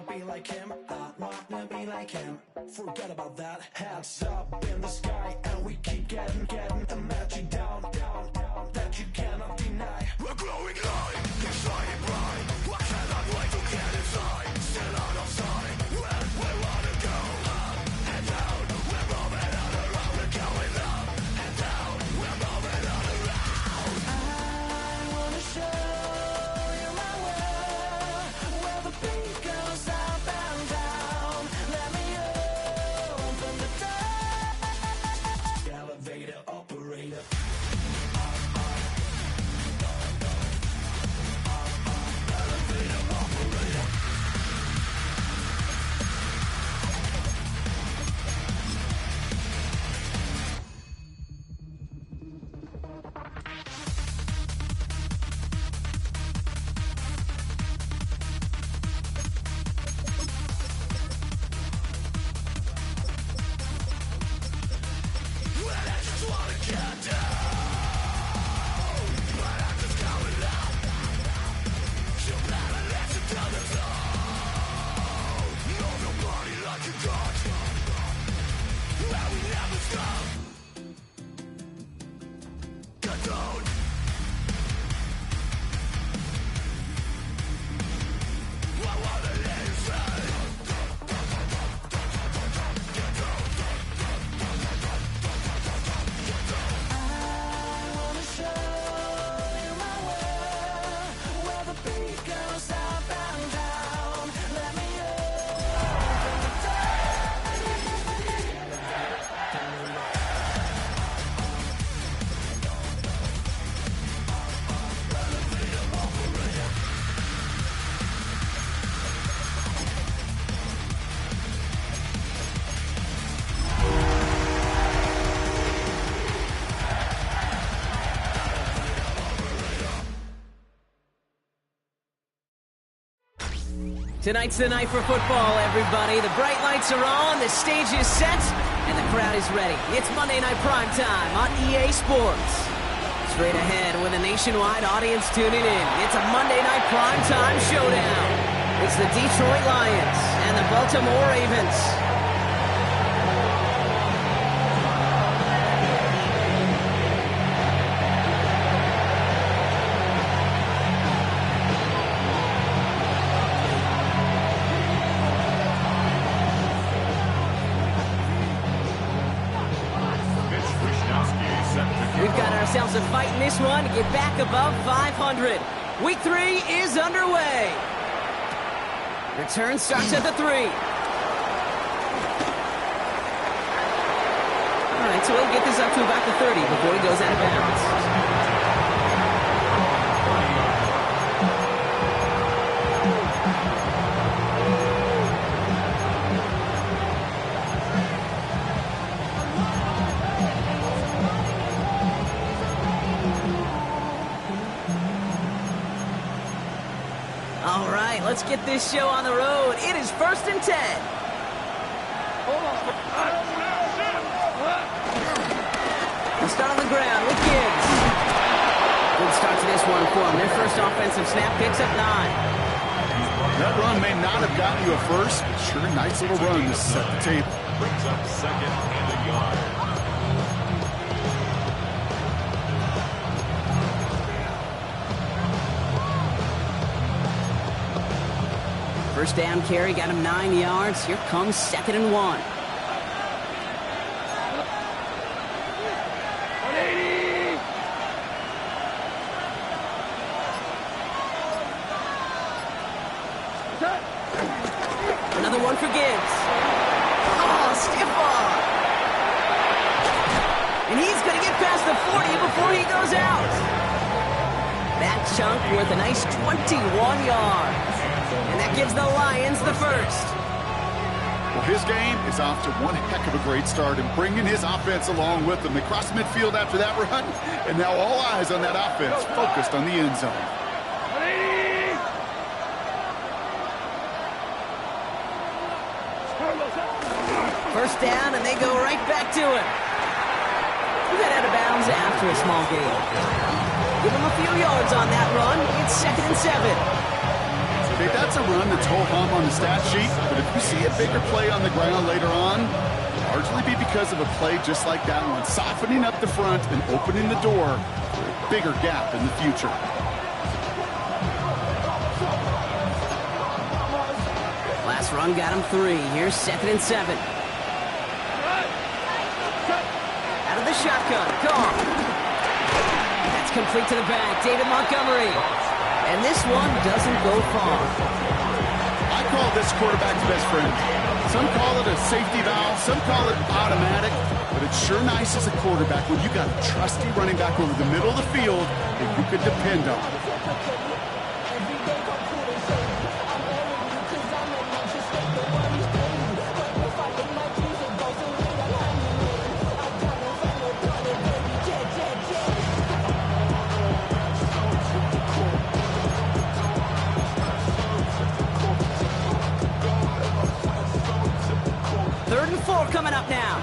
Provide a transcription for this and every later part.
wanna be like him, I wanna be like him. Forget about that, hands up in the sky, and we keep getting imagine down, that you cannot deny. We're growing light, shining bright. I cannot wait to get inside, still out of sight. When we wanna go up and down, we're moving on around, we're going up and down, we're moving on around. I wanna show you my world, where the beat goes up and down. Let me open the door. Elevator operator. Tonight's the night for football, everybody. The bright lights are on, the stage is set, and the crowd is ready. It's Monday Night Primetime on EA Sports. Straight ahead with a nationwide audience tuning in. It's a Monday Night Primetime showdown. It's the Detroit Lions and the Baltimore Ravens. Ourselves a fight in this one to get back above 500. Week 3 is underway. Return starts at the 3. All right, so he'll get this up to about the 30 before he goes out of bounds. Let's get this show on the road. It is 1st and 10. We'll start on the ground with Gibbs. Good start to this one for them. Their first offensive snap picks up 9. That run may not have gotten you a first, but sure, nice little run to set the table. Brings up 2nd and a yard. First down carry got him 9 yards. Here comes 2nd and 1. Another one for Gibbs. Oh, stiff arm. And he's going to get past the 40 before he goes out. That chunk worth a nice 21 yards. And that gives the Lions the first. Well, his game is off to one heck of a great start and bringing his offense along with him. They crossed midfield after that run, and now all eyes on that offense focused on the end zone. First down, and they go right back to it. He got out of bounds after a small gain. Give him a few yards on that run. It's 2nd and 7. Okay, that's a run that's ho-hum on the stat sheet, but if you see a bigger play on the ground later on, largely be because of a play just like that one, softening up the front and opening the door for a bigger gap in the future. Last run got him 3. Here's 2nd and 7. Out of the shotgun. Gone. That's complete to the back. David Montgomery. And this one doesn't go far. I call this quarterback's best friend. Some call it a safety valve, some call it automatic, but it's sure nice as a quarterback when you got a trusty running back over the middle of the field that you could depend on. Coming up now.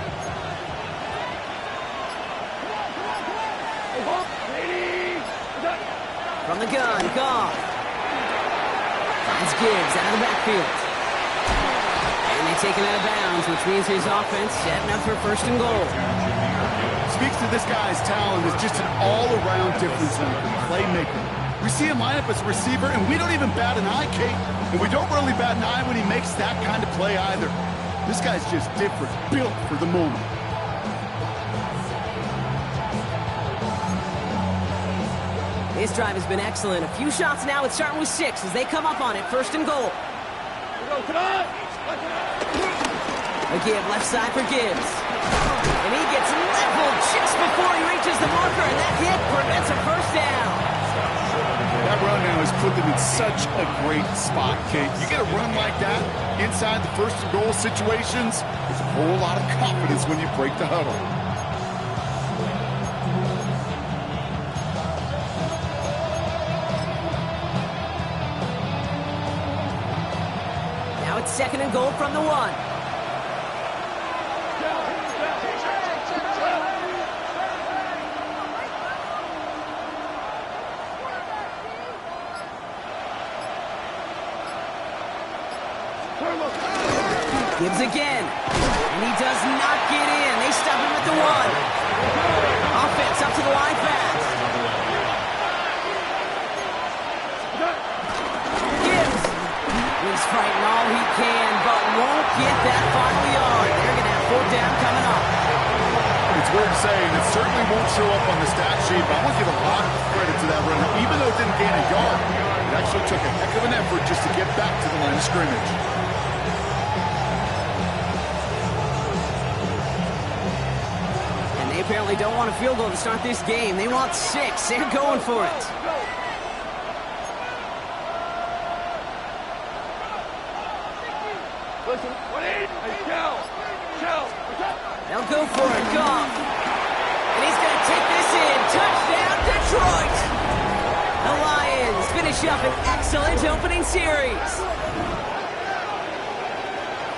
From the gun, Goff. Finds Gibbs out of the backfield. And they take him out of bounds, which means his offense setting up for 1st and goal. Speaks to this guy's talent as just an all-around difference maker, playmaker. We see him line up as a receiver, and we don't even bat an eye, Kate. And we don't really bat an eye when he makes that kind of play either. This guy's just different, built for the moment. This drive has been excellent. A few shots now. It's starting with 6 as they come up on it. 1st and goal. A give left side for Gibbs. And he gets leveled just before he reaches the marker, and that hit prevents a 1st down. That run now has put them in such a great spot, Kate. You get a run like that inside the 1st and goal situations, there's a whole lot of confidence when you break the huddle. Now it's 2nd and goal from the 1. Gibbs again, and he does not get in. They stop him at the 1. Offense up to the line fast. Gibbs, he's fighting all he can, but won't get that final yard. They're going to have 4th down coming up. It's weird to say, and it certainly won't show up on the stat sheet, but I want to give a lot of credit to that runner. Even though it didn't gain a yard, it actually took a heck of an effort just to get back to the line of scrimmage. They apparently don't want a field goal to start this game. They want 6. They're going for it. They'll go for it. Goff. And he's going to take this in. Touchdown, Detroit. The Lions finish up an excellent opening series.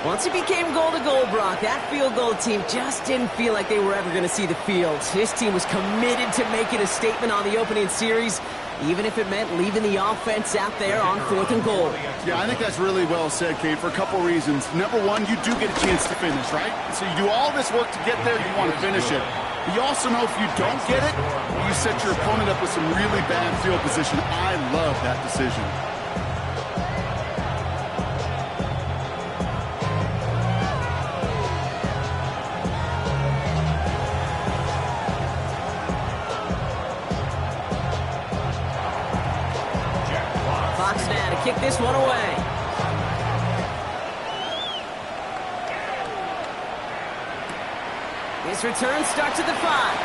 Once it became goal-to-goal, Brock, that field goal team just didn't feel like they were ever going to see the field. This team was committed to making a statement on the opening series, even if it meant leaving the offense out there on 4th and goal. Yeah, I think that's really well said, Kate, for a couple reasons. Number one, you do get a chance to finish, right? So you do all this work to get there, you want to finish it. But you also know if you don't get it, you set your opponent up with some really bad field position. I love that decision. Kick this one away. His return starts at the 5.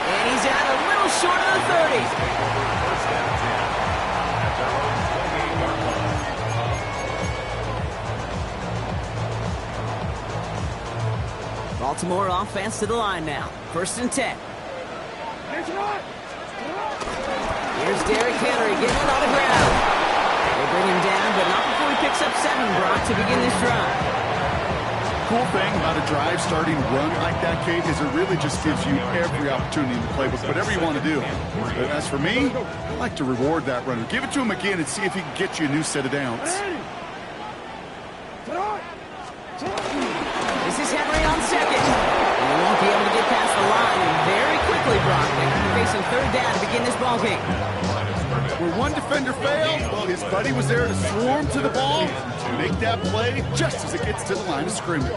And he's out a little short of the 30. Baltimore offense to the line now. 1st and 10. Here's Derrick Henry getting it on the ground. They bring him down, but not before he picks up 7, Brock, to begin this drive. cool thing about a drive starting run like that, Kate, is it really just gives you every opportunity in the playbook, whatever you want to do. But as for me, I like to reward that runner. Give it to him again and see if he can get you a new set of downs. This is Henry on second. And he won't be able to get past the line very quickly, Brock. They're going to be facing third down to begin this ball game. Where one defender failed, well, his buddy was there to swarm to the ball to make that play just as it gets to the line of scrimmage.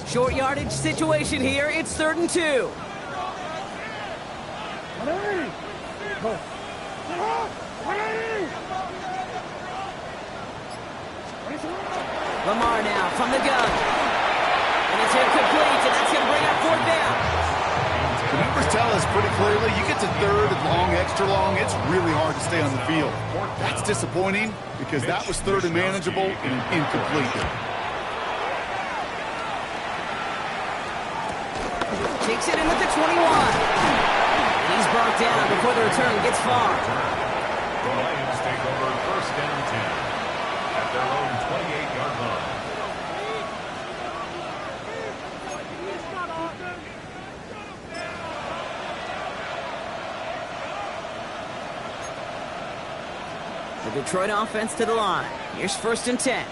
Short yardage situation here. It's 3rd and 2. Lamar now from the gun. And it's incomplete, and that's going to bring up 4th down. The numbers tell us pretty clearly, you get to 3rd and long, extra long, it's really hard to stay on the field. That's disappointing because that was 3rd and manageable and an incomplete. Takes it in at the 21. He's brought down before the return gets far. The Lions take over 1st and 10 at their own 28-yard line. The Detroit offense to the line. Here's 1st and 10.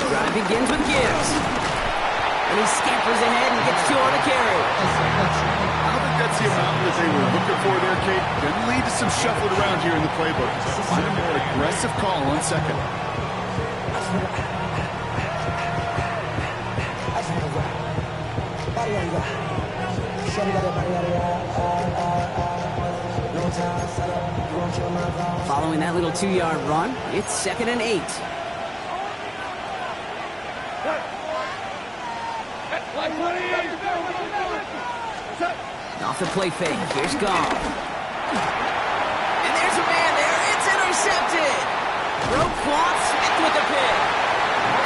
Drive begins with Gibbs. And he scampers ahead and gets 2 on the carry. I don't think that's the amount that they were looking for there, Kate. Going to lead to some shuffling around here in the playbook. Find a more aggressive call on 2nd. Following that little 2-yard run, it's 2nd and 8. Off the play fake, here's Goff. And there's a man there, it's intercepted! Broke Quant Smith with the pick.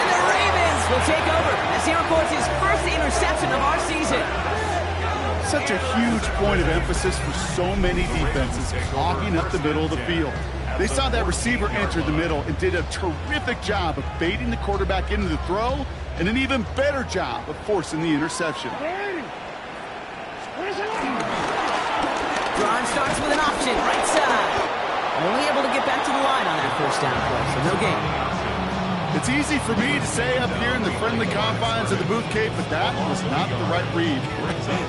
And the Ravens will take over as he records his first interception of our season. Such a huge point of emphasis for so many defenses clogging up the middle of the field. They saw that receiver enter the middle and did a terrific job of baiting the quarterback into the throw and an even better job of forcing the interception. Drive starts with an option, right side. Only able to get back to the line on that 1st down play, so no gain. It's easy for me to say up here in the friendly confines of the booth, Cape, but that was not the right read.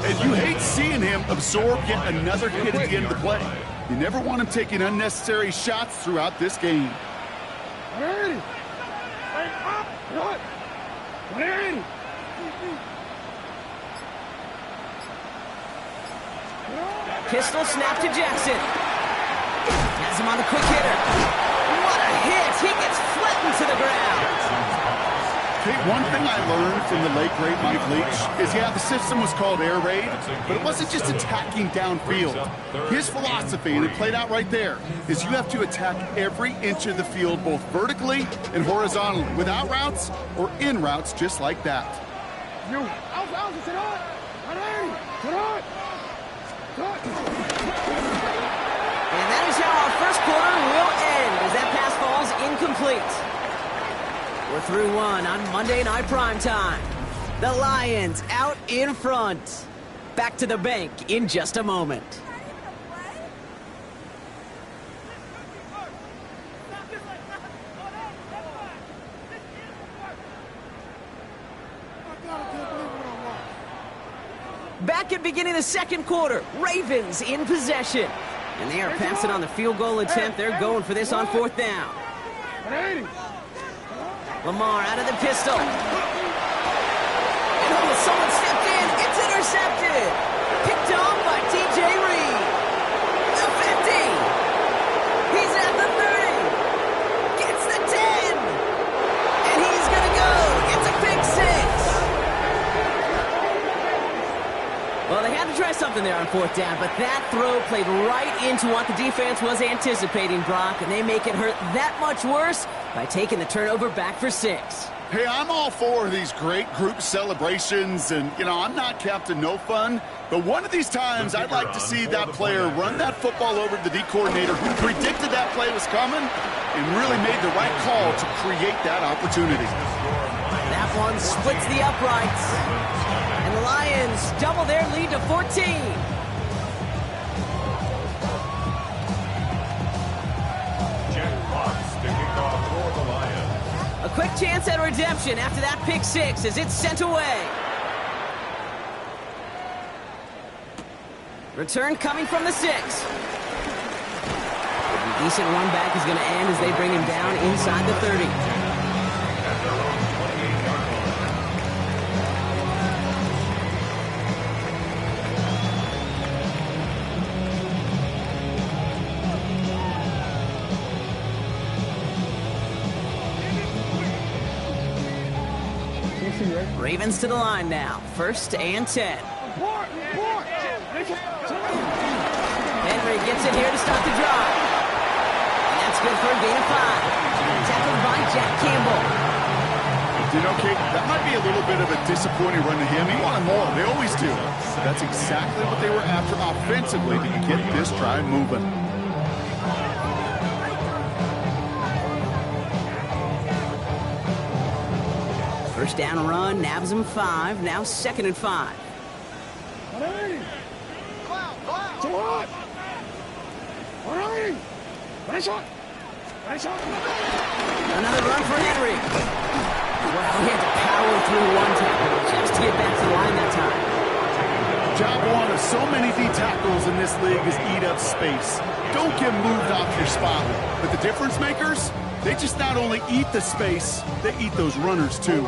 And you hate seeing him absorb yet another hit at the end of the play. You never want him taking unnecessary shots throughout this game. Pistol snap to Jackson. Has him on the quick hitter. What a hit! He gets flattened to the ground. Okay, one thing I learned from the late, great Mike Leach is, yeah, the system was called air raid, but it wasn't just attacking downfield. His philosophy, and it played out right there, is you have to attack every inch of the field, both vertically and horizontally, without routes or in routes just like that. And that is how our first quarter will end, as that pass falls incomplete. We're through one on Monday Night Primetime. The Lions out in front. Back to the bank in just a moment. Back at beginning of the 2nd quarter, Ravens in possession. And they are passing on the field goal attempt. They're going for this on 4th down. Lamar out of the pistol. And someone stepped in. It's intercepted. Picked off by T.J. Reed. The 50. He's at the 30. Gets the 10. And he's going to go. Gets a pick 6. Well, they had to try something there on 4th down, but that throw played right into what the defense was anticipating, Brock, and they make it hurt that much worse by taking the turnover back for 6. Hey, I'm all for these great group celebrations, and, you know, I'm not Captain No Fun, but one of these times I'd like to see that player run that football over to the D coordinator who predicted that play was coming and really made the right call to create that opportunity. That one splits the uprights, and the Lions double their lead to 14. A quick chance at redemption after that pick 6 as it's sent away. Return coming from the 6. A decent run back is going to end as they bring him down inside the 30. Ravens to the line now. 1st and 10. Henry gets it here to start the drive. And that's good for a gain of 5. Tackled by Jack Campbell. You know, Kate, that might be a little bit of a disappointing run to him. He wanted more. They always do. That's exactly what they were after offensively to get this drive moving. First down run, nabs him 5. Now 2nd and 5. Another run for Henry. Well, he had to power through one tackle just to get back to the line that time. Job one of so many D tackles in this league is eat up space. Don't get moved off your spot. But the difference makers, they just not only eat the space, they eat those runners too.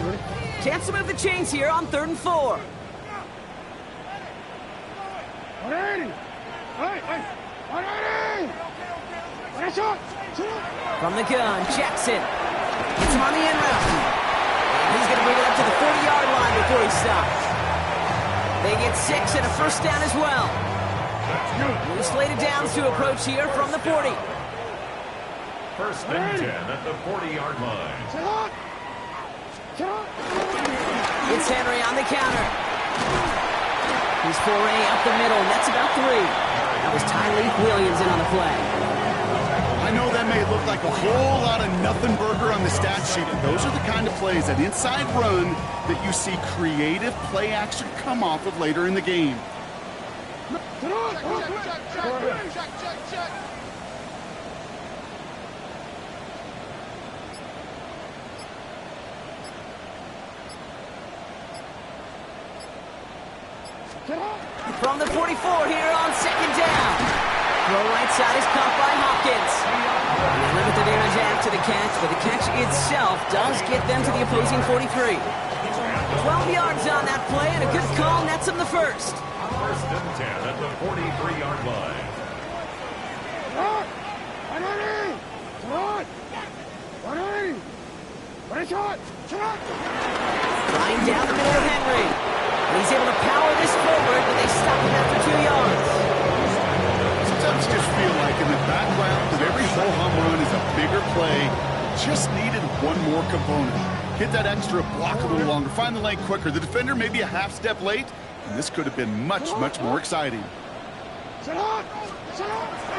Chance to move the chains here on 3rd and 4. From the gun, Jackson. Gets him on the end route. He's going to bring it up to the 40-yard line before he stops. They get 6 and a first down as well. New slated downs to approach here from the 40. 1st and 10 at the 40-yard line. It's Henry on the counter. He's foray up the middle, and that's about 3. That was Tyreek Williams in on the play. I know that may look like a whole lot of nothing burger on the stat sheet, but those are the kind of plays, that inside run, that you see creative play action come off of later in the game. From the 44 here on 2nd down. Throw right side is caught by Hopkins. They limit the damage after the catch, but the catch itself does get them to the opposing 43. 12 yards on that play, and a good call nets them the first. 1st and 10 at the 43-yard line. Flying down the middle of Henry. And he's able to power this forward, but they stop him after 2 yards. Sometimes you just feel like in the background of every ho-hum run is a bigger play. Just needed one more component. Get that extra block a little longer. Find the lane quicker. The defender may be a half step late, and this could have been much, much more exciting.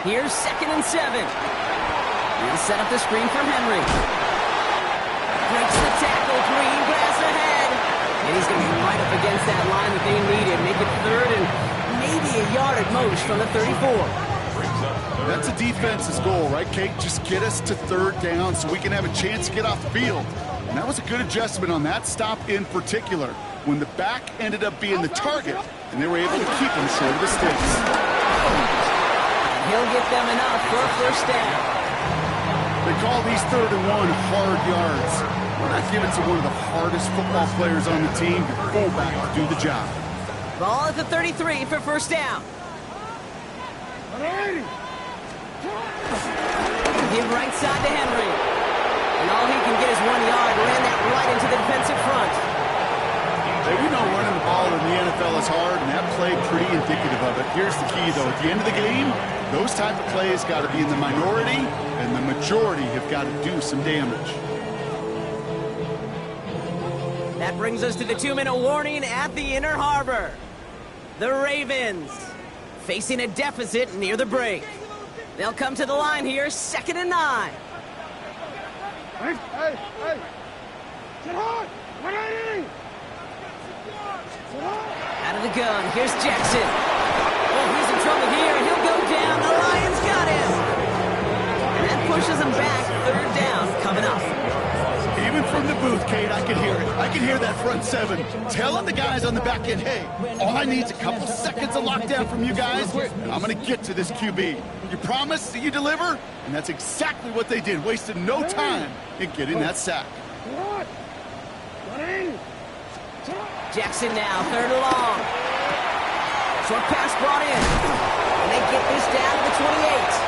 Here's 2nd and 7. He'll set up the screen from Henry. Breaks the tackle. Green grass ahead. And he's going to be right up against that line that they needed. Make it 3rd and maybe a yard at most from the 34. That's a defense's goal, right, Kate? Just get us to 3rd down so we can have a chance to get off the field. And that was a good adjustment on that stop in particular, when the back ended up being the target, and they were able to keep him short of the sticks. He'll get them enough for a first down. They call these 3rd and 1 hard yards. We're not giving to one of the hardest football players on the team, your fullback, to do the job. Ball at the 33 for first down. Give right side to Henry. And all he can get is 1 yard. Ran that right into the defensive front. Hey, we know running the ball in the NFL fellas hard, and that play pretty indicative of it. Here's the key, though. At the end of the game, those type of plays got to be in the minority, and the majority have got to do some damage. That brings us to the 2-minute warning at the Inner Harbor. The Ravens facing a deficit near the break. They'll come to the line here, 2nd and 9. Out of the gun, here's Jackson. Oh, he's in trouble here, and he'll go down. The Lions got him. And that pushes him back. 3rd down coming up. Even from the booth, Kate, I can hear it. I can hear that front 7 telling the guys on the back end, hey, all I need is a couple seconds of lockdown from you guys, and I'm going to get to this QB. You promise that you deliver? And that's exactly what they did. Wasted no time in getting that sack. Jackson now, 3rd and long. Short pass brought in. And they get this down to the 28.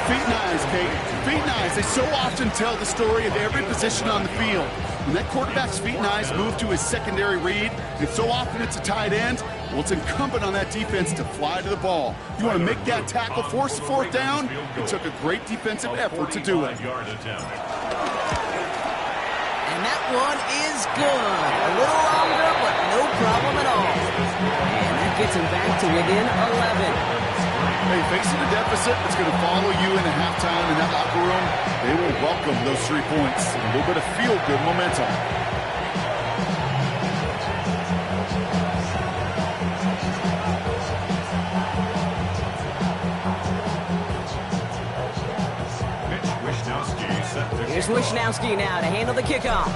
Feet and eyes, Kate. Feet and eyes. They so often tell the story of every position on the field. When that quarterback's feet and eyes move to his secondary read, and so often it's a tight end, well, it's incumbent on that defense to fly to the ball. You want to make that tackle, force the 4th down? It took a great defensive effort to do it. And that one is good. A little longer, but no problem at all. And that gets him back to within 11. Hey, facing a deficit that's going to follow you into halftime in that locker room, they will welcome those 3 points. A little bit of feel-good momentum. Here's Wishnowski now to handle the kickoff.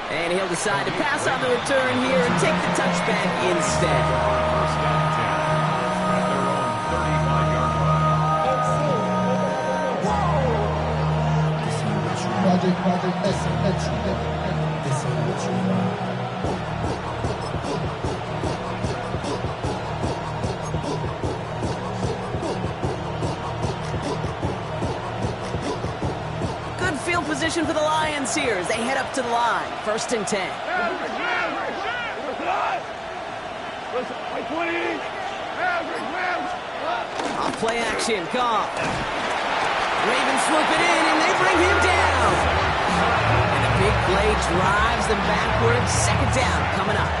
And he'll decide to pass on the return here and take the touchback instead. First down 10 at their own 35-yard Good field position for the Lions here as they head up to the line. 1st and 10. Off play action, Goff. Ravens swoop it in, and they bring him down. And the big play drives them backwards. 2nd down coming up.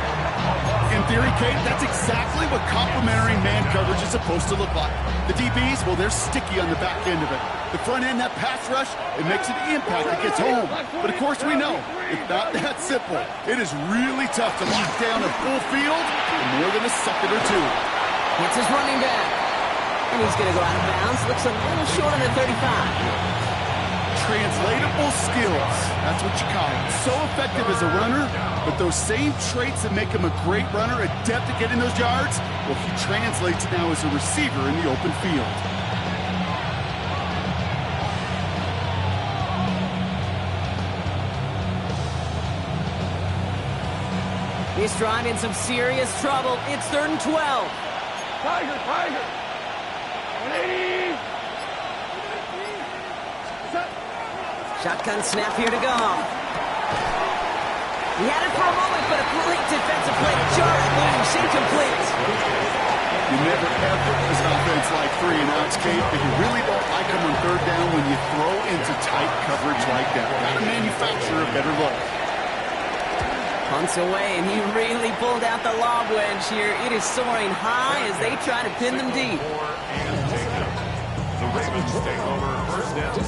In theory, Kate, that's exactly what complementary man coverage is supposed to look like. The DBs, well, they're sticky on the back end of it. The front end, that pass rush, it makes an impact. It gets home. But, of course, we know it's not that simple. It is really tough to lock down a full field in more than a second or 2. It's his running back. And he's going to go out of bounds. Looks a little short on the 35. Translatable skills. That's what you call it. So effective as a runner, but those same traits that make him a great runner, adept at getting those yards, well, he translates now as a receiver in the open field. This drive in some serious trouble. It's 3rd and 12. Tiger! Shotgun snap here to go. He had it for a moment, but a great defensive play to jar it loose. Incomplete. You never ever, as an offense like 3 and outs, Kate, if you really don't like them on 3rd down when you throw into tight coverage like that. Got to manufacture a better look. Punts away, and he really pulled out the lob wedge here. It is soaring high as they try to pin them deep. The Ravens take over 1st down 10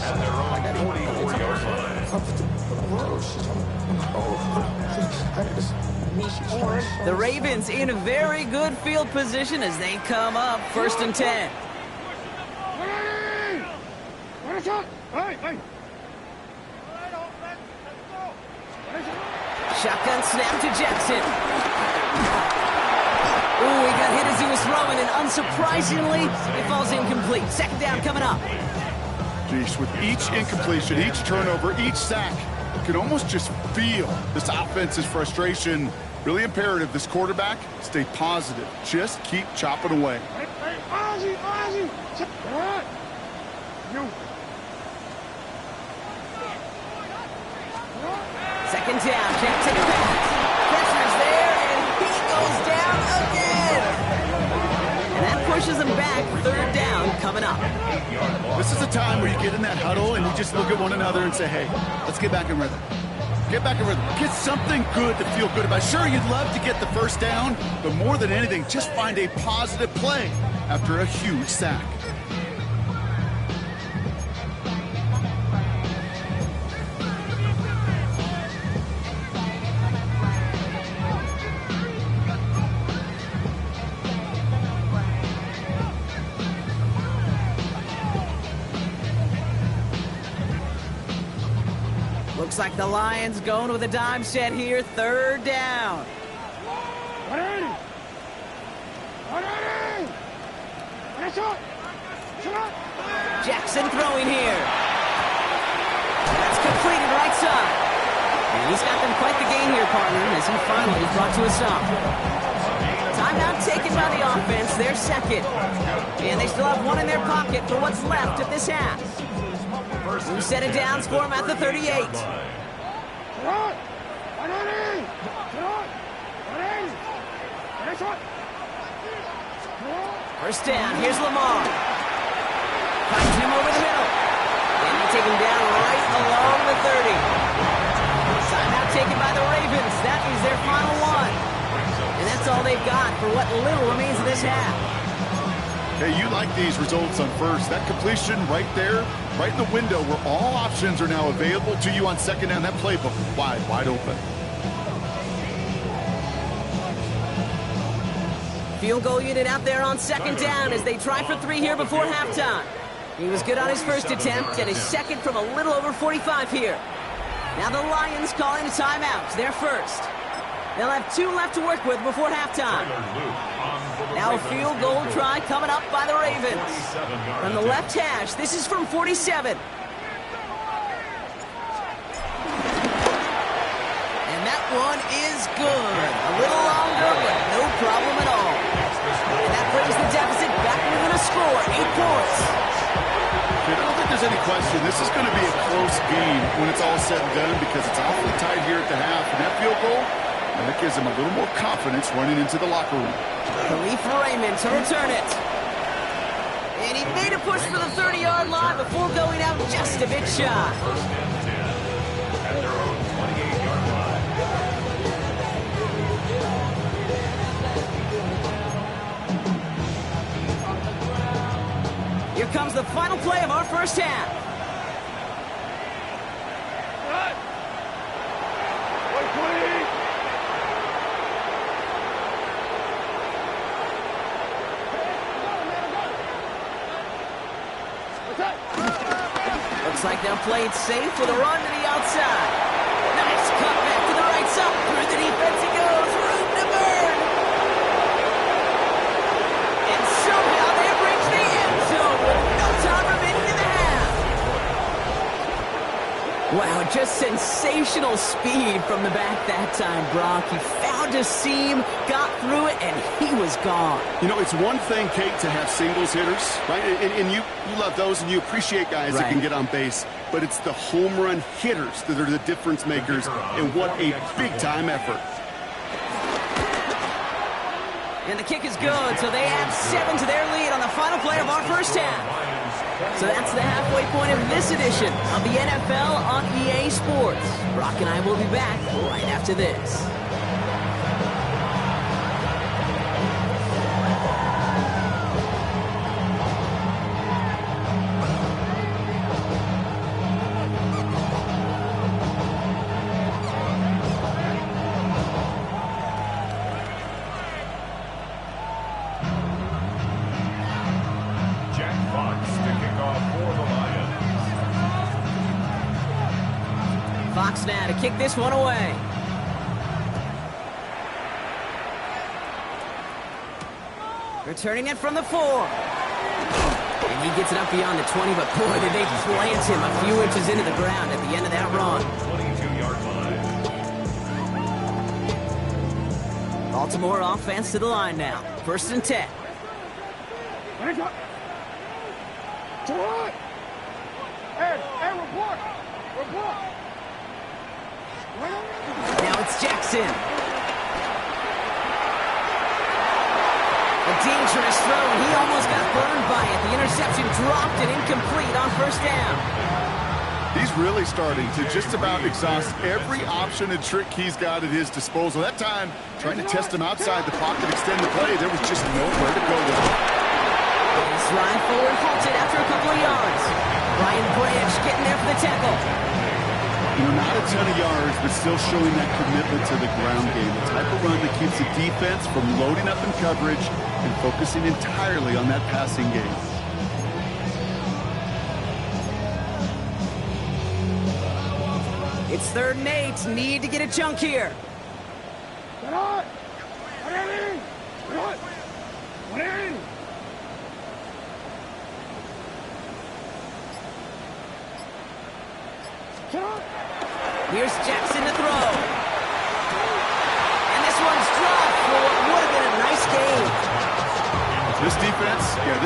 at their own 44-yard line. The Ravens in a very good field position as they come up 1st and 10. Shotgun snap to Jackson. Ooh, he got hit as he was throwing, and unsurprisingly, it falls incomplete. 2nd down coming up. Geez, with each incompletion, each turnover, each sack, you can almost just feel this offense's frustration. Really imperative, this quarterback, stay positive. Just keep chopping away. Second down, check to the pass. Pressure's there, and he goes down again. And that pushes him back. Third down coming up. This is a time where you get in that huddle and you just look at one another and say, hey, let's get back in rhythm. Get back in rhythm. Get something good to feel good about. Sure, you'd love to get the first down, but more than anything, just find a positive play after a huge sack. Looks like the Lions going with a dime set here. Third down. 180! 180! Finish up! Jackson throwing here. That's completed right side. And he's got them quite the gain here, partner, as he finally is brought to a stop. Timeout taken by the offense. They're second. And they still have one in their pocket for what's left of this half. New set of downs for him at the 38. 180! 180! Finish up! First down, here's Lamar. Finds him over the middle. And they take him down right along the 30. Timeout taken by the Ravens. That is their final one. And that's all they've got for what little remains of this half. Hey, you like these results on first. That completion right there, right in the window where all options are now available to you on second down. That playbook wide open. Field goal unit out there on second down as they try for 3 here before halftime. He was good on his first attempt and his second from a little over 45 here. Now the Lions calling a timeout. They're first. They'll have 2 left to work with before halftime. Now a field goal try coming up by the Ravens. From the left hash, this is from 47. And that one is good. A little longer, but no problem at all. And that brings the deficit back within a score, 8 points. I don't think there's any question. This is going to be a close game when it's all said and done because it's awfully tight here at the half. And that field goal, that gives him a little more confidence running into the locker room. Khalif Raymond to return it. And he made a push for the 30-yard line before going out just a bit shy. Here comes the final play of our first half. Looks like they'll play it safe with a run to the outside. Nice cut back to the right side. Through the defense it goes. Room to burn. And somehow they reach the end zone with no time remaining in the half. Wow, just sensational speed from the back that time, Brock. He found a seam, got through it, and he was gone. You know, it's one thing, Kate, to have singles hitters, right? And you love those, and you appreciate guys that can get on base. But it's the home run hitters that are the difference makers, and what a big-time effort. And the kick is good, so they add 7 to their lead on the final play of our first half. So that's the halfway point of this edition of the NFL on EA Sports. Brock and I will be back right after this. Fox now to kick this one away. Returning it from the 4. And he gets it up beyond the 20, but boy, did they plant him a few inches into the ground at the end of that run. 22-yard line. Baltimore offense to the line now. 1st and 10. Hey, report! Report! Now it's Jackson. A dangerous throw, and he almost got burned by it. The interception dropped and incomplete on first down. He's really starting to just about exhaust every option and trick he's got at his disposal. That time, trying to test him outside the pocket, extend the play, there was just nowhere to go with it. This run forward halted after a couple of yards. Ryan Branch getting there for the tackle. You know, not a ton of yards, but still showing that commitment to the ground game. The type of run that keeps the defense from loading up in coverage and focusing entirely on that passing game. It's 3rd and 8. Need to get a chunk here. Get on! Get in! Get on! Get in! Get on! Here's Jackson to throw. And this one's dropped for what would have been a nice game. This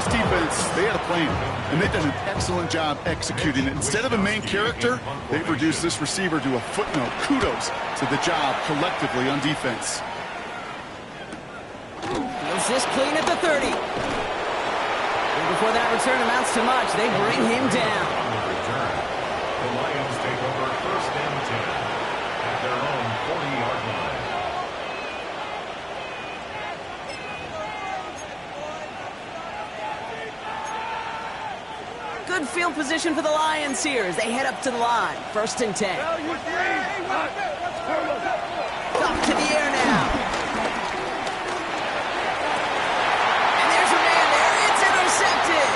defense, they had a plan, and they've done an excellent job executing it. Instead of a main character, they've reduced this receiver to a footnote. Kudos to the job collectively on defense. Is this clean at the 30? And before that return amounts to much, they bring him down. Return. The Lions take over 1st and 10 at their own 40-yard line. Good field position for the Lions here as they head up to the line. 1st and 10. Up to the air now. And there's a man there. It's intercepted.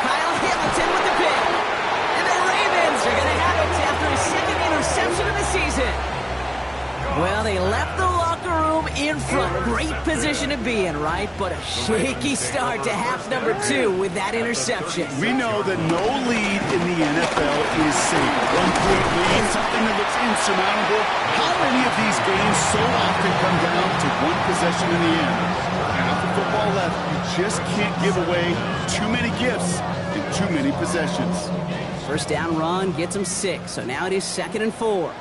Kyle Hamilton with the pick. And the Ravens are going to have it after his 2nd interception of the season. Well, they left the locker room in front. Great position to be in, right? But a shaky start to half number 2 with that interception. We know that no lead in the NFL is safe. 1-point lead, something that looks insurmountable. How many of these games so often come down to one possession in the end? Half the football left. You just can't give away too many gifts in too many possessions. 1st down run gets him 6, so now it is 2nd and 4.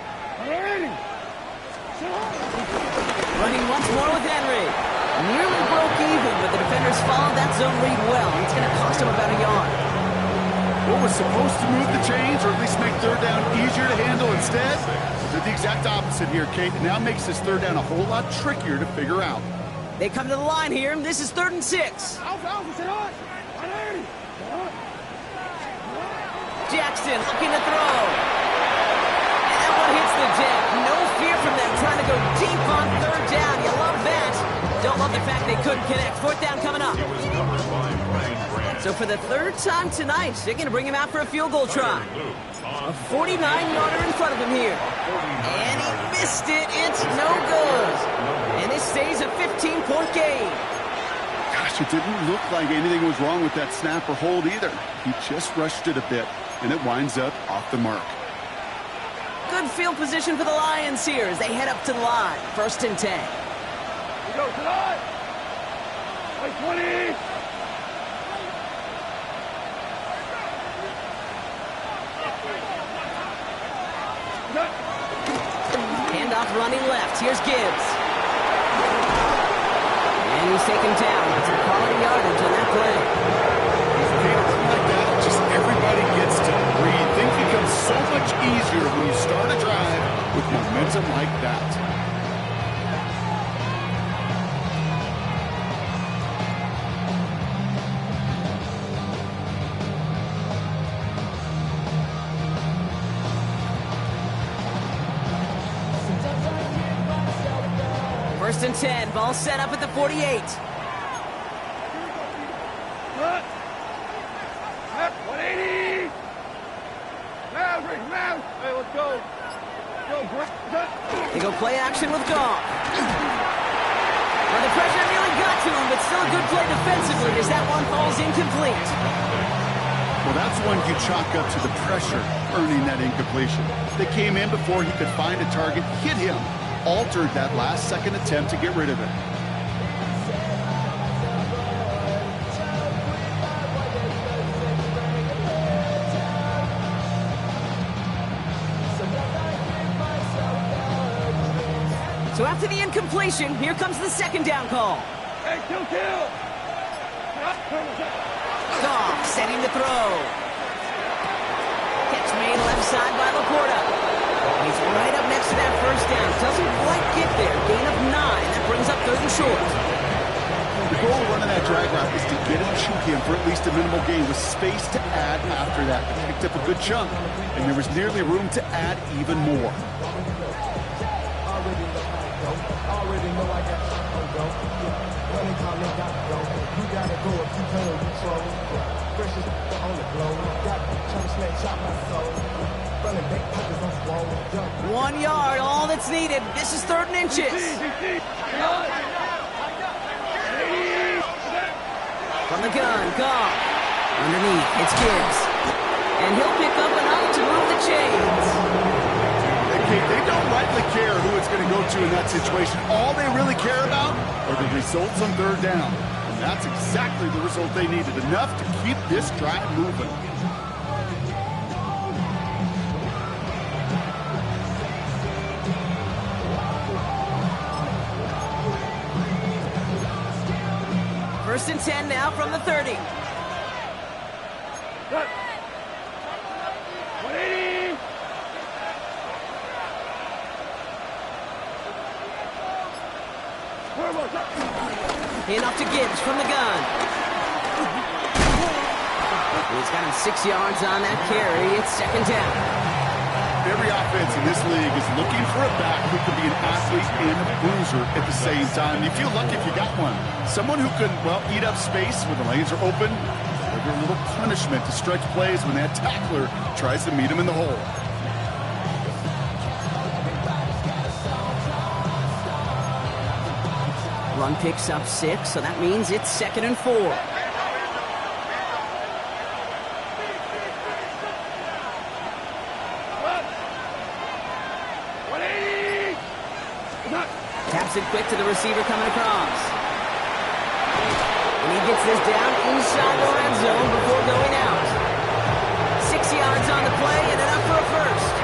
Running once more with Henry. Nearly broke even, but the defenders followed that zone read well. It's going to cost him about a yard. What was supposed to move the chains, or at least make 3rd down easier to handle instead, did the exact opposite here, Kate. It now makes this 3rd down a whole lot trickier to figure out. They come to the line here. This is 3rd and 6. Jackson looking to throw. And that one hits the deck. No fear from them trying to go deep on 3rd down. You love that. Don't love the fact they couldn't connect. 4th down coming up. So for the 3rd time tonight, they're going to bring him out for a field goal try. A 49-yarder in front of him here. And he missed it. It's no good. And this stays a 15-point game. Gosh, it didn't look like anything was wrong with that snap or hold either. He just rushed it a bit, and it winds up off the mark. Good field position for the Lions here as they head up to the line. 1st and 10. We go to the line. 20. Handoff running left. Here's Gibbs. And he's taken down. It's a quality yardage on that play. Like that, just everybody gets to breathe. Things become so much easier when you start a drive with momentum like that. First and 10. Ball set up at the 48. 180. Hey, let's go. They go play action with Goff. Well, the pressure nearly got to him, but still a good play defensively as that one falls incomplete. Well, that's one you chalk up to the pressure earning that incompletion. They came in before he could find a target, hit him, altered that last-second attempt to get rid of it. So after the incompletion, here comes the second down call. Hey, kill! Goff setting the throw. Catch made left side by Laporta. And he's right up next to that first down. Doesn't quite get there. Gain of 9. That brings up 3rd and short. The goal of running that drag route is to get him, shoot him for at least a minimal gain with space to add after that. They picked up a good chunk, and there was nearly room to add even more. One yard, all that's needed. This is 3rd and inches. From the gun, Goff. Underneath, it's Gibbs. And he'll pick up enough to move the chains. They don't rightly care who it's going to go to in that situation. All they really care about are the results on 3rd down. And that's exactly the result they needed. Enough to keep this drive moving. First and 10 now from the 30. Enough to Gibbs from the gun. He's got him 6 yards on that carry. It's 2nd down. Every offense in this league is looking for a back who can be an athlete and a bruiser at the same time. You feel lucky if you got one. Someone who can, well, eat up space when the lanes are open. Deliver a little punishment to stretch plays when that tackler tries to meet him in the hole. Run picks up 6, so that means it's 2nd and 4. Taps it quick to the receiver coming across. And he gets this down inside the red zone before going out. 6 yards on the play and enough for a first.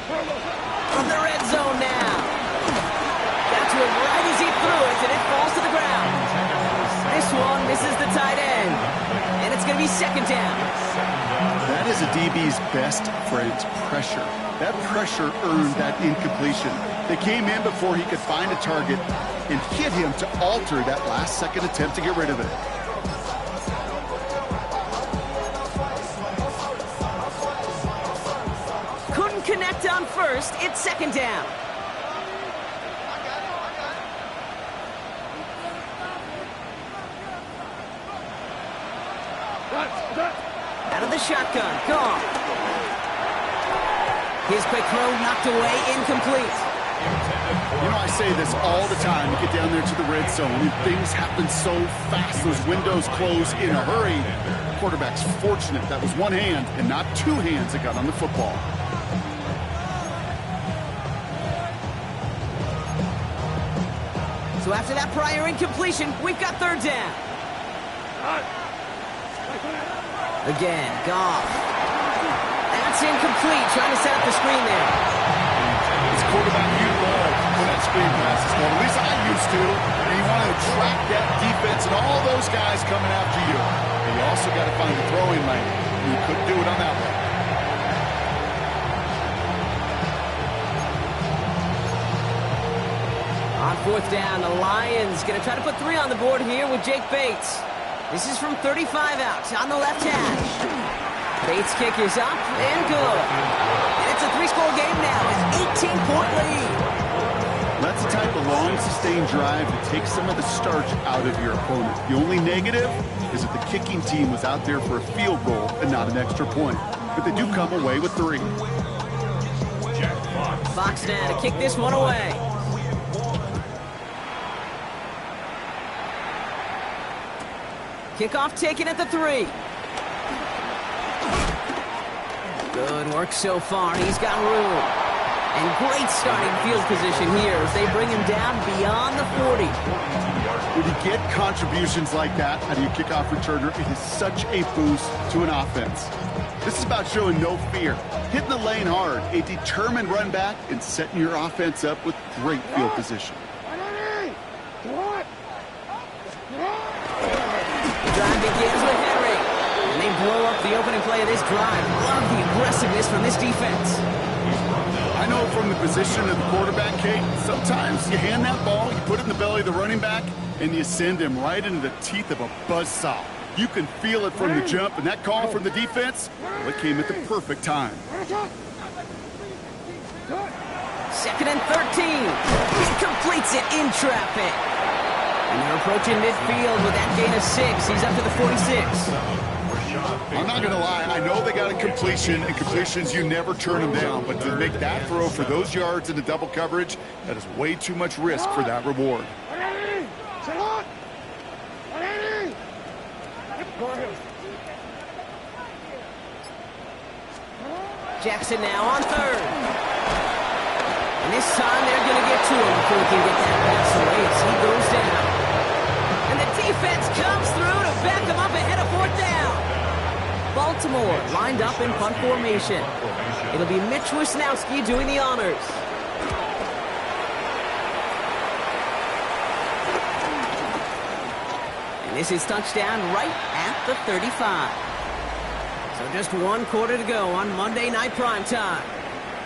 From the red zone now. Got to him right as he threw it, and it falls to the ground. This one misses the tight end. And it's going to be 2nd down. That is a DB's best friend, pressure. That pressure earned that incompletion. They came in before he could find a target and hit him to alter that last-second attempt to get rid of it. Connect on first, it's 2nd down. Out of the shotgun, Goff. His quick throw knocked away, incomplete. You know, I say this all the time. You get down there to the red zone, and things happen so fast. Those windows close in a hurry. The quarterback's fortunate that was one hand and not 2 hands that got on the football. So after that prior incompletion, we've got 3rd down. Again, Goff. That's incomplete, trying to set up the screen there. It's quarterback you love when that screen passes. Well, at least I used to. And you want to attract that defense and all those guys coming after you. And you also got to find the throwing lane. You couldn't do it on that one. On 4th down, the Lions going to try to put 3 on the board here with Jake Bates. This is from 35 out on the left hash. Bates' kick is up and good. And it's a 3-score game now, an 18-point lead. That's the type of long, sustained drive that takes some of the starch out of your opponent. The only negative is that the kicking team was out there for a field goal and not an extra point. But they do come away with 3. Fox now to kick this one away. Kickoff taken at the 3. Good work so far. He's got room. And great starting field position here as they bring him down beyond the 40. When you get contributions like that out of your kickoff returner, it is such a boost to an offense. This is about showing no fear, hitting the lane hard, a determined run back, and setting your offense up with great field position. The drive begins with Henry. And they blow up the opening play of this drive. Love the aggressiveness from this defense. I know from the position of the quarterback, Kate, sometimes you hand that ball, you put it in the belly of the running back, and you send him right into the teeth of a buzzsaw. You can feel it from the jump, and that call from the defense, well, it came at the perfect time. 2nd and 13. He completes it in traffic. And they're approaching midfield with that gain of 6. He's up to the 46. I'm not going to lie. I know they got a completion, and completions, you never turn them down. But to make that throw for those yards in the double coverage, that is way too much risk for that reward. Jackson now on 3rd. And this time they're going to get to him before he can get that pass away as he goes down. And the defense comes through to back him up ahead of 4th down. Baltimore lined up in punt formation. It'll be Mitch Wisnowski doing the honors. And this is touchdown right at the 35. So just 1 quarter to go on Monday Night Primetime.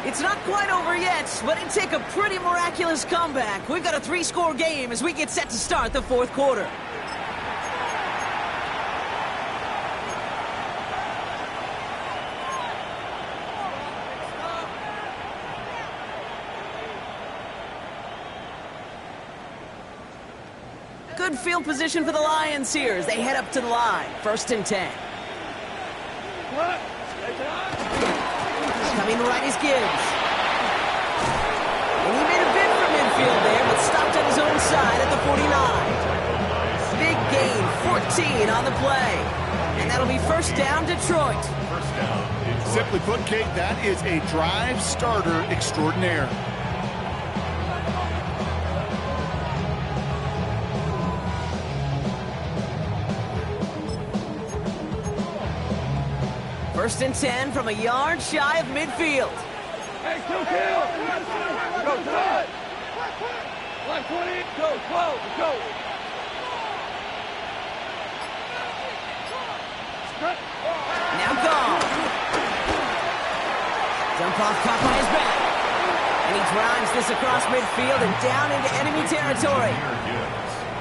It's not quite over yet, but it'd take a pretty miraculous comeback. We've got a 3-score game as we get set to start the 4th quarter. Good field position for the Lions here as they head up to the line. 1st and 10. Coming right is Gibbs. And he made a bid for midfield there, but stopped on his own side at the 49. Big gain, 14 on the play. And that'll be 1st down, Detroit. Simply put, Kate, that is a drive starter extraordinaire. First and 10 from a yard shy of midfield. Hey, kill! Go, side! Line 20, go, go! Now gone. Jump off, caught by his back. And he drives this across midfield and down into enemy territory.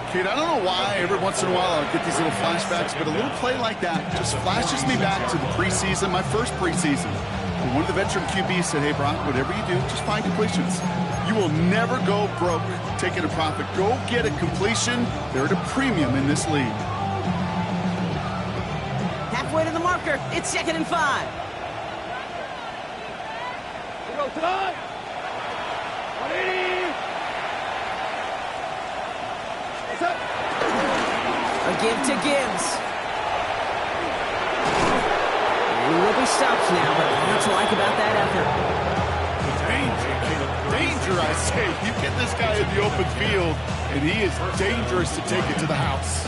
Kate, I don't know why every once in a while I'll get these little flashbacks, but a little play like that just flashes me back to the preseason, my first preseason. And one of the veteran QBs said, hey, Brock, whatever you do, just find completions. You will never go broke taking a profit. Go get a completion. They're at a premium in this league. Halfway to the marker. It's 2nd and 5. We go tonight! 180! A give to Gibbs. And he will be stopped now, but what to like about that effort? Danger, I say. You get this guy in the open field, and he is dangerous to take it to the house.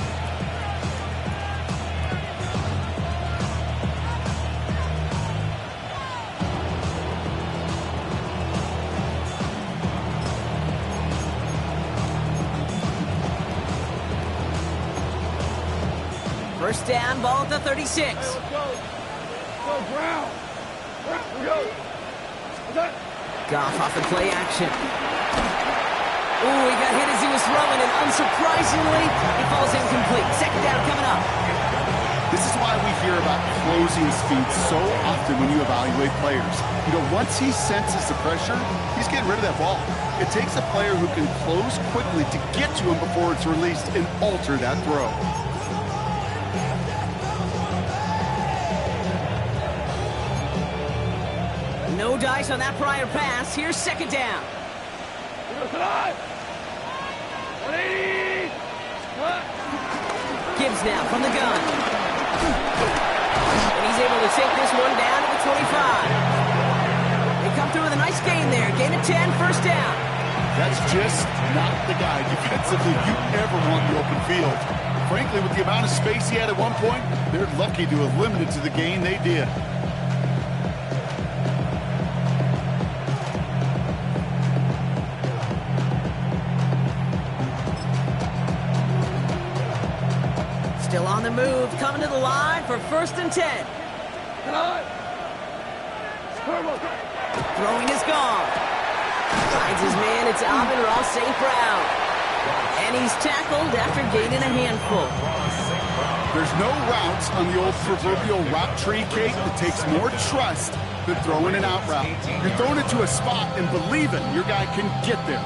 First down, ball at the 36. Go, Brown! Go! Goff off the play action. Ooh, he got hit as he was throwing, and unsurprisingly, he falls incomplete. 2nd down coming up. This is why we hear about closing speed so often when you evaluate players. You know, once he senses the pressure, he's getting rid of that ball. It takes a player who can close quickly to get to him before it's released and alter that throw. No dice on that prior pass. Here's 2nd down. We go tonight! 180! Gibbs now from the gun. And he's able to take this one down to the 25. They come through with a nice gain there. Gain of 10, first down. That's just not the guy defensively you ever want in the open field. Frankly, with the amount of space he had at one point, they're lucky to have limited to the gain they did. Still on the move, coming to the line for first and 10. Throwing is gone. Finds his man, it's Amon-Ra St. Brown. And he's tackled after gaining a handful. There's no routes on the old proverbial route tree, Kate, that takes more trust than throwing an out route. You're throwing it to a spot and believing your guy can get there.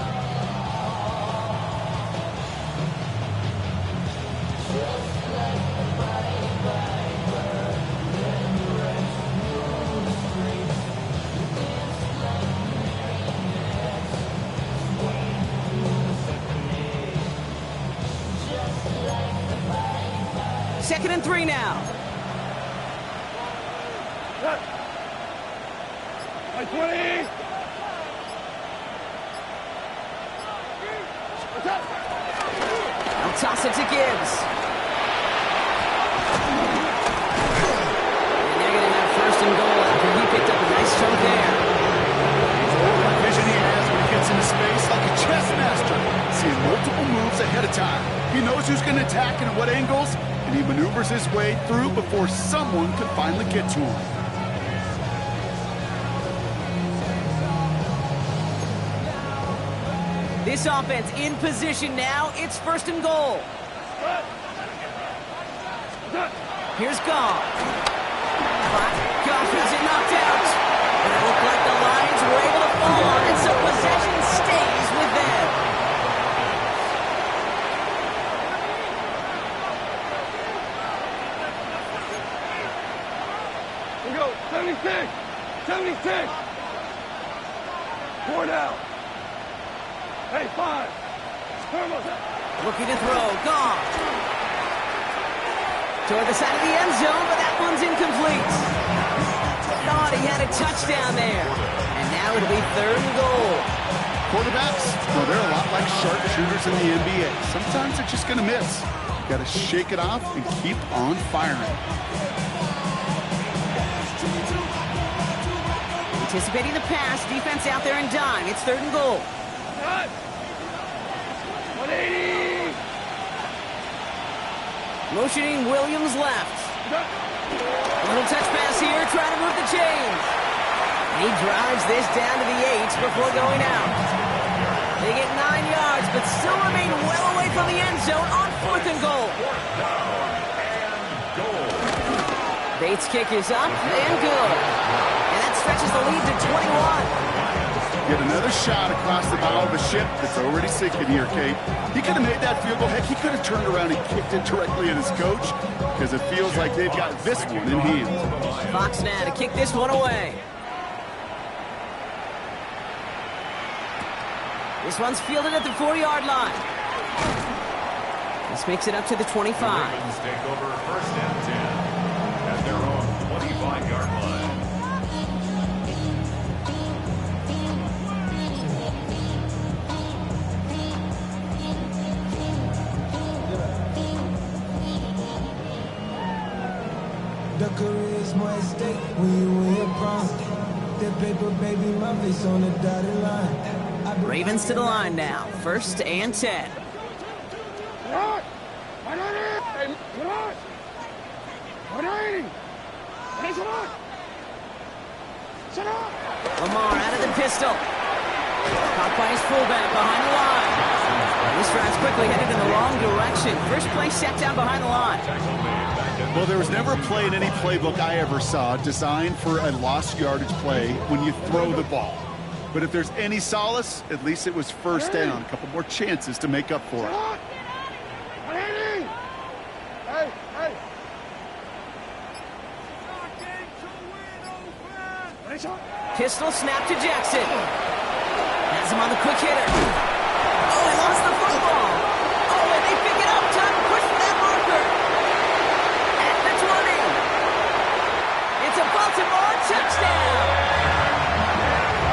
Second and 3 now. By 20. I'll toss it to Gibbs. And they're going to have first and goal after he picked up a nice chunk there. The vision he has when he gets into space, like a chess master, seeing multiple moves ahead of time. He knows who's going to attack and at what angles, and he maneuvers his way through before someone could finally get to him. This offense in position now. It's first and goal. Here's Goff. Goff has it knocked out. And it looked like the Lions were able to fall on it, so possession stays with them. We go, 76! 76! 4 down. Hey, 5. Looking to throw. Goff. Toward the side of the end zone, but that one's incomplete. Thought he had a touchdown there. And now it'll be third and goal. Quarterbacks, well, they're a lot like sharpshooters in the NBA. Sometimes they're just going to miss. You got to shake it off and keep on firing. Anticipating the pass, defense out there in dime. It's third and goal. 180! Motioning Williams left. A little touch pass here, trying to move the chains. He drives this down to the 8 before going out. They get 9 yards, but still remain well away from the end zone on fourth and goal. Bates' kick is up and good. And that stretches the lead to 21. Get another shot across the bow of a ship that's already sinking here, Kate. He could have made that field goal. Heck, he could have turned around and kicked it directly at his coach because it feels like they've got this one in hand. Fox now to kick this one away. This one's fielded at the 4-yard line. This makes it up to the 25. Ravens take over first and 10 at their own 25-yard line. The career's more at stake when you win your prom. That paper, baby, my face on the dotted line. Ravens to the line now. First and 10. Lamar out of the pistol. Caught by his fullback behind the line. This drive's quickly headed in the wrong direction. First play set down behind the line. Well, there was never a play in any playbook I ever saw designed for a lost yardage play when you throw the ball. But if there's any solace, at least it was first down. A couple more chances to make up for it. Pistol snap to Jackson. Has him on the quick hitter. Oh, he lost the football. Oh, and they pick it up. Time to push for that marker.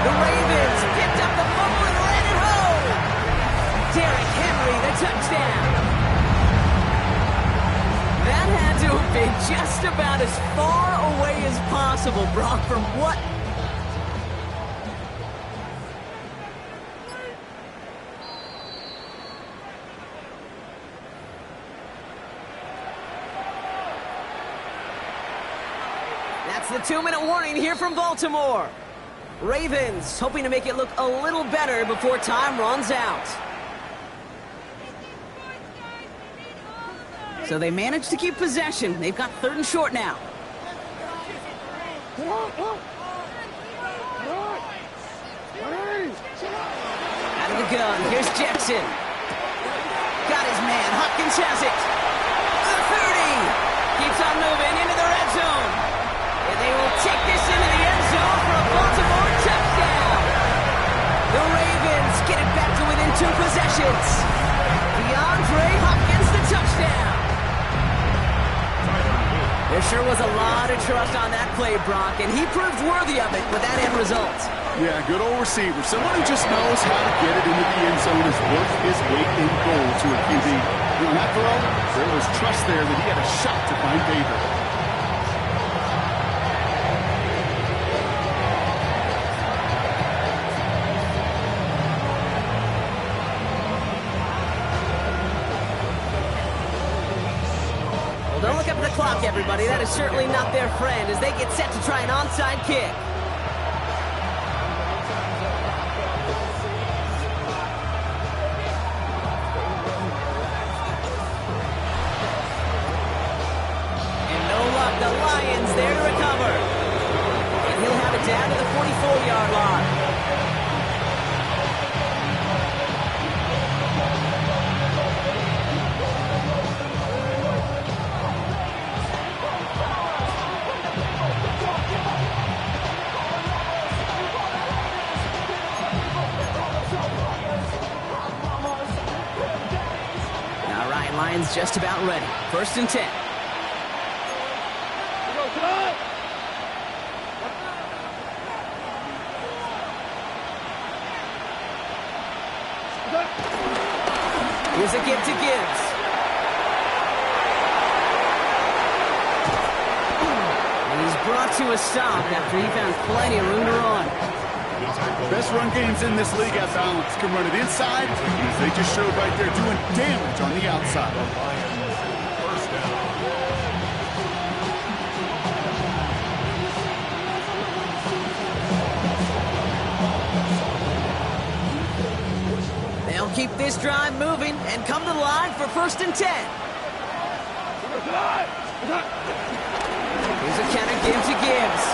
The Ravens picked up the fumble and ran it home. Derrick Henry, the touchdown. That had to have been just about as far away as possible, Brock, from what... That's the 2-minute warning here from Baltimore. Ravens hoping to make it look a little better before time runs out. So they managed to keep possession. They've got 3rd and short now. Out of the gun, here's Jackson. Got his man, Hopkins has it. The 30. Keeps on moving into the red zone. And they will take this into the end zone for a Baltimore touchdown. The Ravens get it back to within 2 possessions. DeAndre Hopkins, the touchdown. There sure was a lot of trust on that play, Brock, and he proved worthy of it with that end result. Yeah, good old receiver. Someone who just knows how to get it into the end zone is worth his weight in gold to a QB. On that throw, there was trust there that he had a shot to find favor. Don't look up at the clock, everybody. That is certainly not their friend as they get set to try an onside kick. And no luck, the Lions there to recover. And he'll have it down to the 44-yard line. Lions just about ready. 1st and 10. Here's a give to Gibbs. And he's brought to a stop after he found plenty of room to run. Best run games in this league at balance. Can run it inside, as they just showed right there, doing damage on the outside. First down. They'll keep this drive moving and come to the line for 1st and 10. Here's a counter give to Gibbs.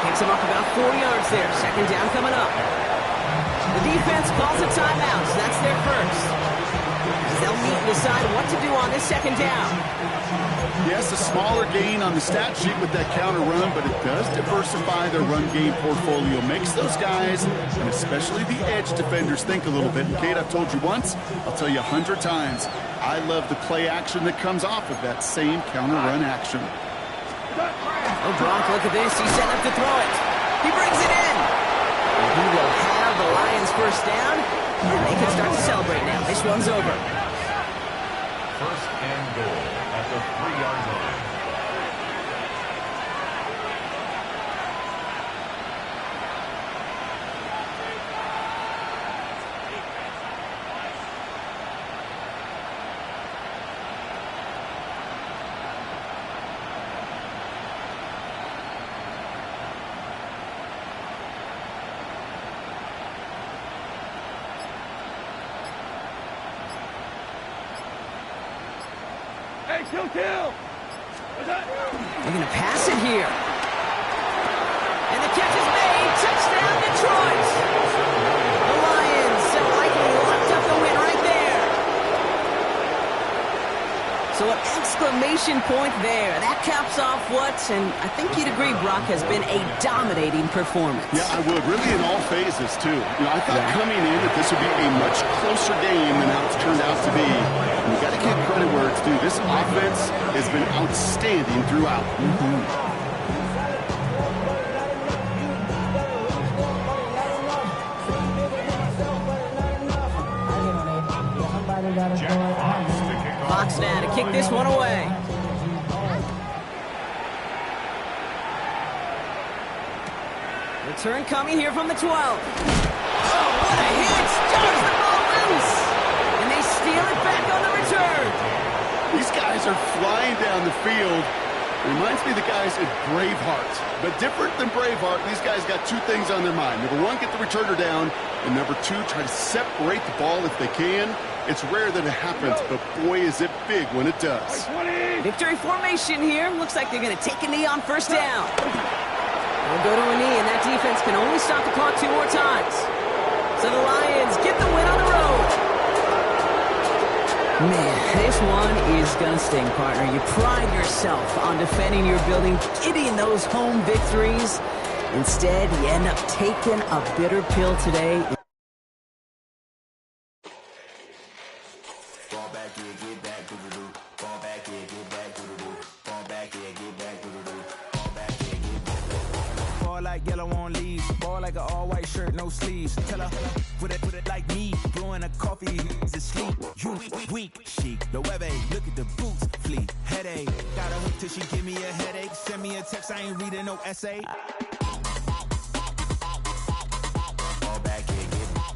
Picks him up about 4 yards there. 2nd down coming up. The defense calls a timeout, so that's their first. As they'll meet and decide what to do on this 2nd down. Yes, a smaller gain on the stat sheet with that counter run, but it does diversify their run game portfolio. Makes those guys, and especially the edge defenders, think a little bit. And Kate, I've told you once, I'll tell you 100 times. I love the play action that comes off of that same counter run action. Oh, Gronk, look at this. He's setting up to throw it. He brings it in. And he will have the Lions 1st down, and they can start to celebrate now. This one's over. 1st and goal at the 3-yard line. Kill! They're going to pass it here. And the catch is made. Touchdown, Detroit. The Lions so likely locked up the win right there. So an exclamation point there. That caps off what, and I think you'd agree, Brock, has been a dominating performance. Yeah, I would. Really in all phases, too. You know, I thought coming in that this would be a much closer game than how it's turned out to be. And you got to give credit where it's due. This offense has been outstanding throughout. now to kick this one away. Return coming here from the 12. Oh, what a hit! Jars the ball loose! And they steal it back on the return. These guys are flying down the field. Reminds me of the guys at Braveheart. But different than Braveheart, these guys got two things on their mind. Number one, get the returner down. And number two, try to separate the ball if they can. It's rare that it happens, but boy, is it big when it does. Victory formation here. Looks like they're going to take a knee on first down. They'll go to a knee, and that defense can only stop the clock 2 more times. So the Lions get the win on the road. Man, this one is going to sting, partner. You pride yourself on defending your building, getting those home victories. Instead, you end up taking a bitter pill today. Fall back, yeah, get back, doo-doo-doo. Fall back, yeah, get back, doo-doo-doo. Fall back, yeah, get back, doo-doo-doo. Fall back, yeah, get back. Ball like yellow on leaves. Ball like an all-white shirt, no sleeves. Tell her, put it like me. Blowing a coffee, he's asleep. You weak, chic. The web look at the boots, fleet. Headache. Got a hook till she give me a headache. Send me a text, I ain't reading no essay. Fall back, yeah, get back.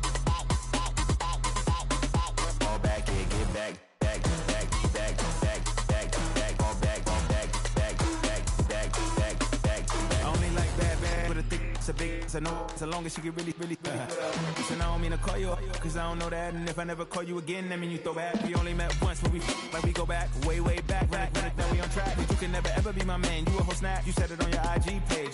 Fall back, yeah, get back. Back, back, back, back, back, back. Fall back, back, back, back, back, back, back. I only like bad, but a thick, it's a big, it's a no, so long as she can really. Listen, I don't mean to call you, cause I don't know that. And if I never call you again, that mean you throw back. We only met once, but we like we go back, way back. When it we on track, but you can never ever be my man. You a whole snap, you said it on your IG page.